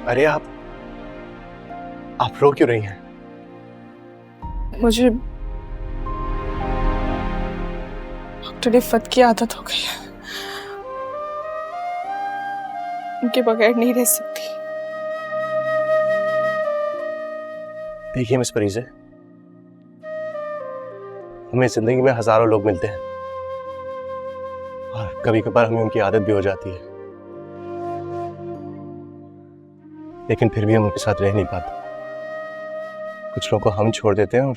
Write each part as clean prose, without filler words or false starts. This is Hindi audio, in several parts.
अरे आप रो क्यों रही हैं? मुझे डॉक्टर इफ़त की आदत हो गई है, उनके बगैर नहीं रह सकती। देखिए मिस परीज़े, हमें जिंदगी में हजारों लोग मिलते हैं और कभी कभार हमें उनकी आदत भी हो जाती है, लेकिन फिर भी हम उनके साथ रह नहीं पाते। कुछ लोगों को हम छोड़ देते हैं और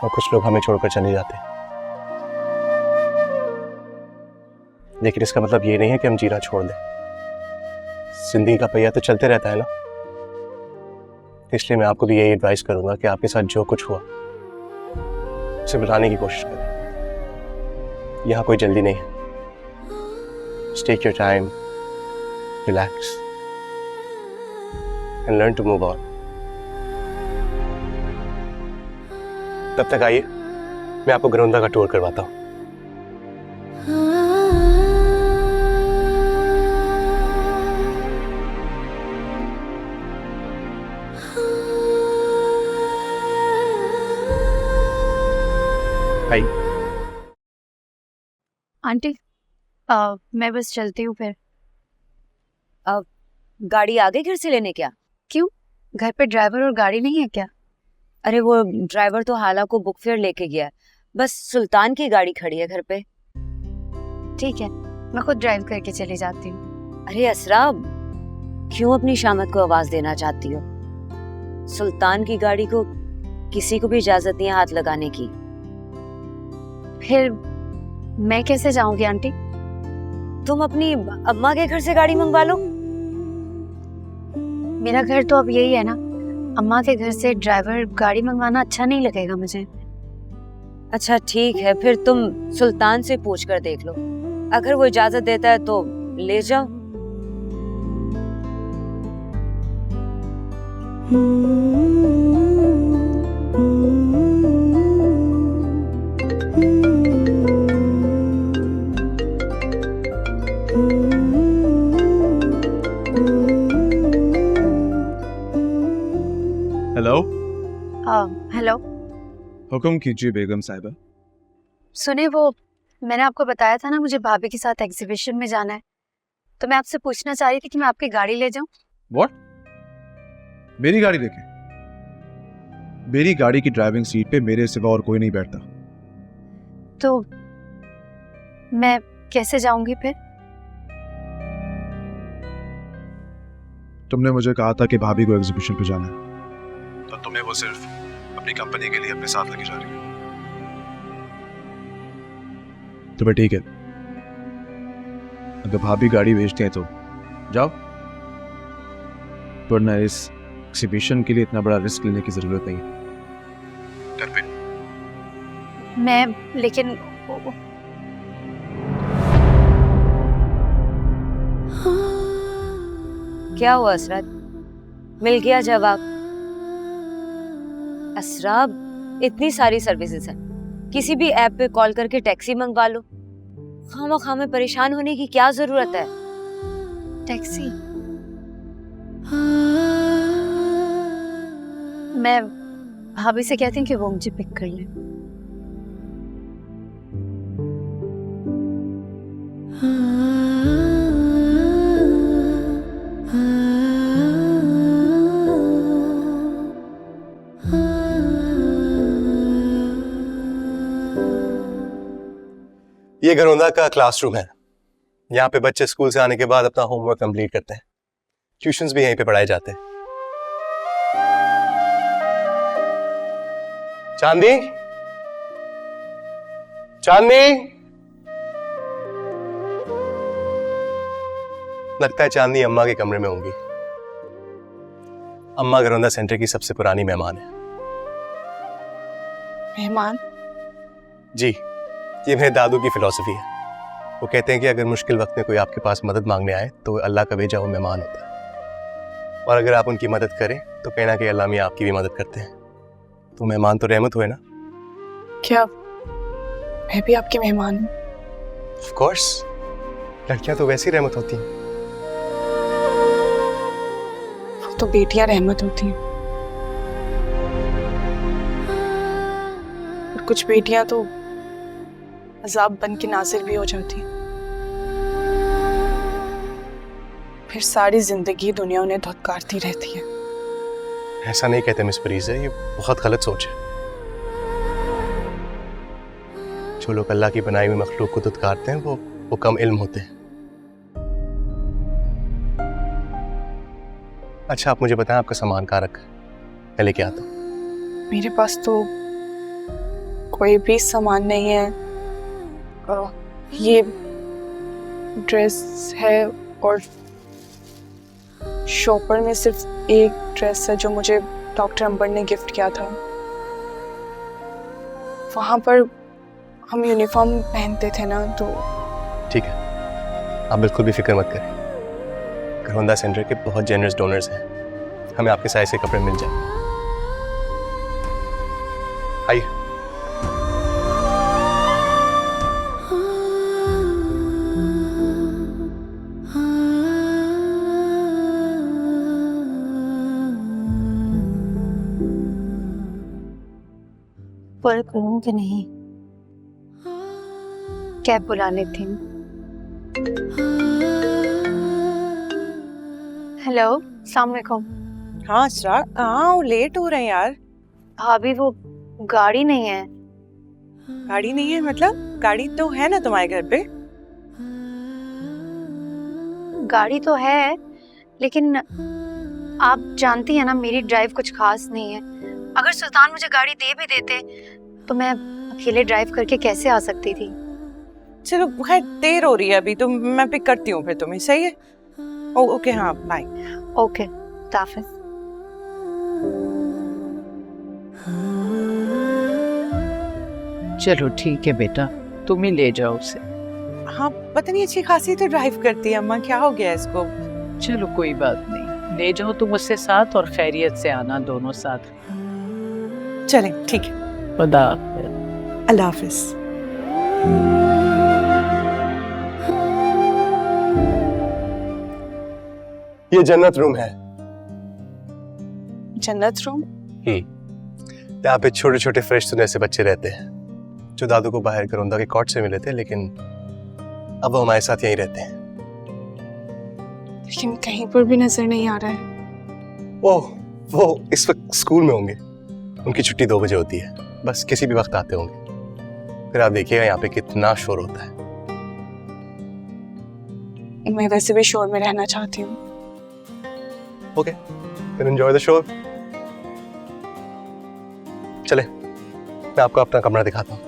कुछ लोग हमें छोड़कर चले जाते हैं। लेकिन इसका मतलब ये नहीं है कि हम जीना छोड़ दें। जिंदगी का पहिया तो चलते रहता है ना। इसलिए मैं आपको भी यही एडवाइस करूंगा कि आपके साथ जो कुछ हुआ उसे बुलाने की कोशिश करें। यहाँ कोई जल्दी नहीं है। Just take your time, relax and learn to move on. तब तक आइए, मैं आपको गरोंदा का टूर करवाता हूँ। आंटी मैं बस चलती हूँ फिर। गाड़ी आ गई घर से लेने क्या? क्यों, घर पे ड्राइवर और गाड़ी नहीं है क्या? अरे वो ड्राइवर तो हाला को बुक फेयर लेके गया है, बस सुल्तान की गाड़ी खड़ी है घर पे। ठीक है, मैं खुद ड्राइव करके चली जाती हूँ। अरे असरा, क्यों अपनी शामत को आवाज देना चाहती हो? सुल्तान की गाड़ी को किसी को भी इजाजत नहीं है हाथ लगाने की। फिर मैं कैसे जाऊंगी आंटी? तुम अपनी अम्मा के घर से गाड़ी मंगवा लो। मेरा घर तो अब यही है ना, अम्मा के घर से ड्राइवर गाड़ी मंगवाना अच्छा नहीं लगेगा मुझे। अच्छा ठीक है, फिर तुम सुल्तान से पूछ कर देख लो, अगर वो इजाजत देता है तो ले जाओ। हेलो। हेलो। हुक्म कीजिए बेगम साहिबा। सुने, वो मैंने आपको बताया था ना मुझे भाभी के साथ एग्जीबिशन में जाना है, तो मैं आपसे पूछना चाह रही थी कि मैं आपकी गाड़ी ले जाऊं। व्हाट? मेरी गाड़ी लेके? मेरी गाड़ी की ड्राइविंग सीट पे मेरे सिवा और कोई नहीं बैठता। तो मैं कैसे जाऊंगी फिर? तुमने मुझे कहा था कि भाभी को एग्जीबिशन पे जाना है, तो तुम्हें वो सिर्फ अपनी कंपनी के लिए अपने साथ लेके जा रही है। तुम्हें ठीक है, अगर भाभी गाड़ी भेजते हैं तो जाओ, वरना इस एग्जीबिशन के लिए इतना बड़ा रिस्क लेने की जरूरत नहीं है। घर पे मैं लेकिन क्या हुआ असरा? मिल गया जवाब? असरा, इतनी सारी सर्विसेज हैं, किसी भी ऐप पे कॉल करके टैक्सी मंगवा लो। खामा में परेशान होने की क्या जरूरत है? टैक्सी? मैं भाभी से कहती हूँ कि वो मुझे पिक कर ले। ये गरोंदा का क्लासरूम है। यहाँ पे बच्चे स्कूल से आने के बाद अपना होमवर्क कंप्लीट करते हैं। ट्यूशंस भी यहीं पे पढ़ाए जाते हैं। चांदी, चांदी, लगता है चांदी अम्मा के कमरे में होंगी। अम्मा गरोंदा सेंटर की सबसे पुरानी मेहमान है। मेहमान? जी, ये मेरे दादू की फिलॉसफी है। वो कहते हैं कि अगर मुश्किल वक्त में कोई आपके पास मदद मांगने आए तो अल्लाह का भेजा हुआ मेहमान होता है, और अगर आप उनकी मदद करें तो कहीं ना कहीं अल्लाह मियां आपकी भी मदद करते हैं। तो मेहमान तो रहमत हुए ना। क्या मैं भी आपकी मेहमान हूँ? ऑफ कोर्स, लड़कियां तो वैसी रहमत होती हैं। तो बेटियां रहमत होती हैं और कुछ बेटियां तो अजाब बन के नाजिल भी हो जाती हैं। फिर सारी जिंदगी दुनिया उन्हें धुतकारती रहती है। ऐसा नहीं कहते मिस परीज़ा, ये बहुत गलत सोच है। जो लोग अल्लाह की बनाई हुई मखलूक को धुतकारते हैं वो कम इल्म होते हैं। अच्छा, आप मुझे बताएं आपका सामान कहाँ रखा है, मैं लेके आता हूँ। मेरे पास तो कोई भी सामान नहीं है। ये ड्रेस है और शॉपर में सिर्फ एक ड्रेस है जो मुझे डॉक्टर अंबर ने गिफ्ट किया था। वहाँ पर हम यूनिफॉर्म पहनते थे ना, तो ठीक है, आप बिल्कुल भी फिक्र मत करें। करवंदा सेंटर के बहुत जेनरस डोनर्स हैं, हमें आपके साइज के कपड़े मिल जाए। आइए। कॉल करूं कि नहीं? कैब बुला लेती हूँ। हेलो, अस्सलाम वालेकुम। हाँ असरा, कहाँ हो? लेट हो रहे हैं यार। भाभी वो गाड़ी नहीं है। गाड़ी नहीं है मतलब? गाड़ी तो है ना तुम्हारे घर पे। गाड़ी तो है, लेकिन आप जानती हैं ना मेरी ड्राइव कुछ खास नहीं है। अगर सुल्तान मुझे गाड़ी दे भी देते तो मैं अकेले ड्राइव करके कैसे आ सकती थी। चलो खैर, देर हो रही है अभी तो मैं पिक करती हूँ फिर तुम्हें, सही है? ओके, हाँ बाय। ओके, ताफिज। चलो ठीक है बेटा, तुम ही ले जाओ उसे। हाँ, पता नहीं अच्छी खासी तो ड्राइव करती है अम्मा, क्या हो गया इसको? चलो कोई बात नहीं, ले जाओ तुम उससे साथ और खैरियत से आना दोनों साथ। चलें, ठीक है। खुदा अल्लाह हाफिज। ये जन्नत रूम है। जन्नत रूम? यहाँ पे छोटे छोटे फ्रेश सुने से बच्चे रहते हैं, जो दादू को बाहर करौंदा के कॉट से मिले थे, लेकिन अब वो हमारे साथ यहीं रहते हैं। लेकिन कहीं पर भी नजर नहीं आ रहा है। वो इस वक्त स्कूल में होंगे, उनकी छुट्टी 2 बजे होती है, बस किसी भी वक्त आते होंगे। फिर आप देखिएगा यहाँ पे कितना शोर होता है। मैं वैसे भी शोर में रहना चाहती हूँ। ओके, फिर एंजॉय द शो। चले, मैं आपको अपना कमरा दिखाता हूँ।